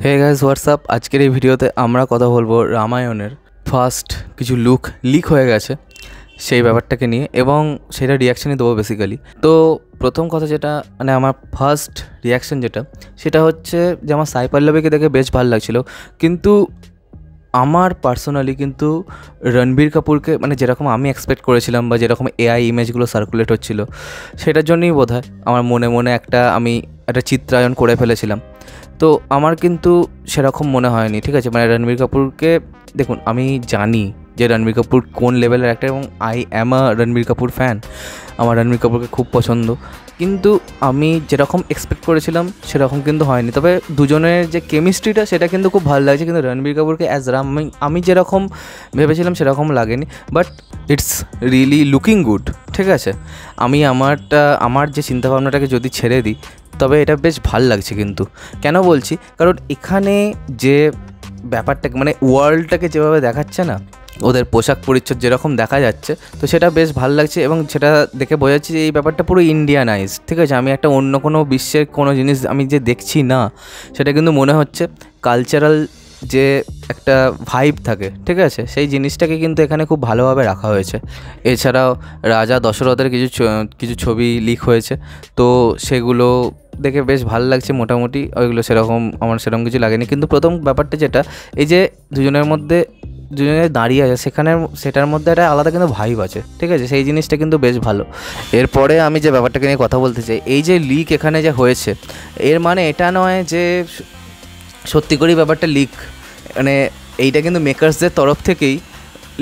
Hey guys WhatsApp, আজকের এই ভিডিওতে আমরা কথা বলবো রামায়ণের ফার্স্ট কিছু লুক লিক হয়ে গেছে সেই ব্যাপারটাকে নিয়ে, এবং সেটা রিয়াকশানই দেবো বেসিক্যালি। তো প্রথম কথা যেটা মানে আমার ফার্স্ট রিয়াকশান যেটা সেটা হচ্ছে যে আমার সাই পল্লবীকে দেখে বেশ ভালো লাগছিলো, কিন্তু আমার পার্সোনালি কিন্তু রণবীর কাপুরকে মানে যেরকম আমি এক্সপেক্ট করেছিলাম বা যেরকম এআই ইমেজগুলো সার্কুলেট হচ্ছিলো সেটার জন্যই বোধহয় আমার মনে মনে আমি একটা চিত্রায়ন করে ফেলেছিলাম। তো আমার কিন্তু সেরকম মনে হয়নি, ঠিক আছে। মানে রণবীর কাপুরকে দেখুন, আমি জানি যে রণবীর কাপুর কোন লেভেলের একটা, এবং I am a Ranbir Kapoor fan. আমার রণবীর কাপুরকে খুব পছন্দ, কিন্তু আমি যেরকম এক্সপেক্ট করেছিলাম সেরকম কিন্তু হয়নি। তবে দুজনের যে কেমিস্ট্রিটা সেটা কিন্তু খুব ভালো লাগছে, কিন্তু রণবীর কাপুরকে অ্যাজ রাম আমি যেরকম ভেবেছিলাম সেরকম লাগেনি, but it's really looking good, ঠিক আছে। আমি আমার যে চিন্তাভাবনাটাকে যদি ছেড়ে দিই তবে এটা বেশ ভাল লাগছে। কিন্তু কেন বলছি, কারণ এখানে যে ব্যাপারটাকে মানে ওয়ার্ল্ডটাকে যেভাবে দেখাচ্ছে না, ওদের পোশাক পরিচ্ছদ যেরকম দেখা যাচ্ছে, তো সেটা বেশ ভালো লাগছে, এবং সেটা দেখে বোঝা যাচ্ছে যে এই ব্যাপারটা পুরো ইন্ডিয়ানাইজ, ঠিক আছে। আমি একটা অন্য কোনো বিশ্বের কোনো জিনিস আমি যে দেখছি না, সেটা কিন্তু মনে হচ্ছে কালচারাল যে একটা ভাইব থাকে, ঠিক আছে, সেই জিনিসটাকে কিন্তু এখানে খুব ভালোভাবে রাখা হয়েছে। এছাড়াও রাজা দশরথের কিছু ছবি লিক হয়েছে, তো সেগুলো দেখে বেশ ভালো লাগছে মোটামুটি। ওইগুলো আমার সেরকম কিছু লাগেনি, কিন্তু প্রথম ব্যাপারটা যেটা এই যে দুজনে দাঁড়িয়ে আছে সেটার মধ্যে একটা আলাদা কিন্তু ভাইব আছে, ঠিক আছে, সেই জিনিসটা কিন্তু বেশ ভালো। এরপরে আমি যে ব্যাপারটাকে নিয়ে কথা বলতে চাই, এই যে লিক এখানে যে হয়েছে, এর মানে এটা নয় যে সত্যি করেই ব্যাপারটা লিক, মানে এইটা কিন্তু মেকার্সদের তরফ থেকেই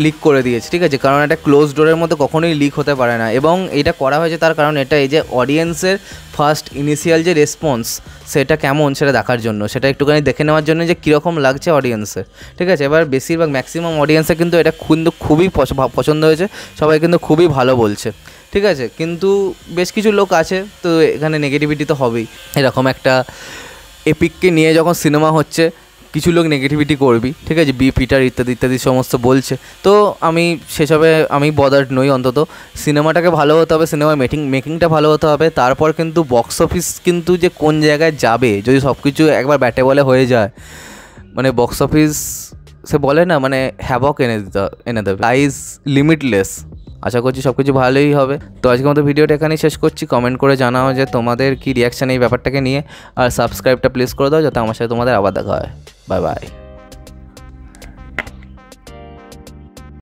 লিক করে দিয়েছে, ঠিক আছে। কারণ একটা ক্লোজ ডোরের মধ্যে কখনোই লিক হতে পারে না, এবং এটা করা হয়েছে তার কারণ এটা এই যে অডিয়েন্সের ফার্স্ট ইনিশিয়াল যে রেসপন্স সেটা কেমন সেটা দেখার জন্য, সেটা একটুখানি দেখে নেওয়ার জন্য যে কীরকম লাগছে অডিয়েন্সের, ঠিক আছে। এবার বেশিরভাগ ম্যাক্সিমাম অডিয়েন্সের কিন্তু এটা খুবই পছন্দ হয়েছে, সবাই কিন্তু খুবই ভালো বলছে, ঠিক আছে। কিন্তু বেশ কিছু লোক আছে, তো এখানে নেগেটিভিটি তো হবেই। এরকম একটা এপিককে নিয়ে যখন সিনেমা হচ্ছে, কিছু লোক নেগেটিভিটি করবি, ঠিক আছে, পিটার ইত্যাদি ইত্যাদি সমস্ত বলছে, তো সেসবে আমি বদার্ড নই। অন্তত সিনেমাটাকে ভালো হতে হবে, সিনেমার মেকিংটা ভালো হতে হবে, তারপর কিন্তু বক্স অফিস কিন্তু যে কোন জায়গায় যাবে, যদি সব কিছু একবার ব্যাটে বলে হয়ে যায়, মানে বক্স অফিস সে বলে না, মানে হ্যাভক এনে দেবে, প্রাইস লিমিটলেস। আশা করছি সব কিছু ভালোই হবে। তো আজকের মতো ভিডিওটা এখানেই শেষ করছি। কমেন্ট করে জানাও যে তোমাদের কি রিয়াকশান এই ব্যাপারটাকে নিয়ে, আর সাবস্ক্রাইবটা প্লিজ করে দাও যাতে আমার সাথে তোমাদের আবার দেখা হয়। Bye bye.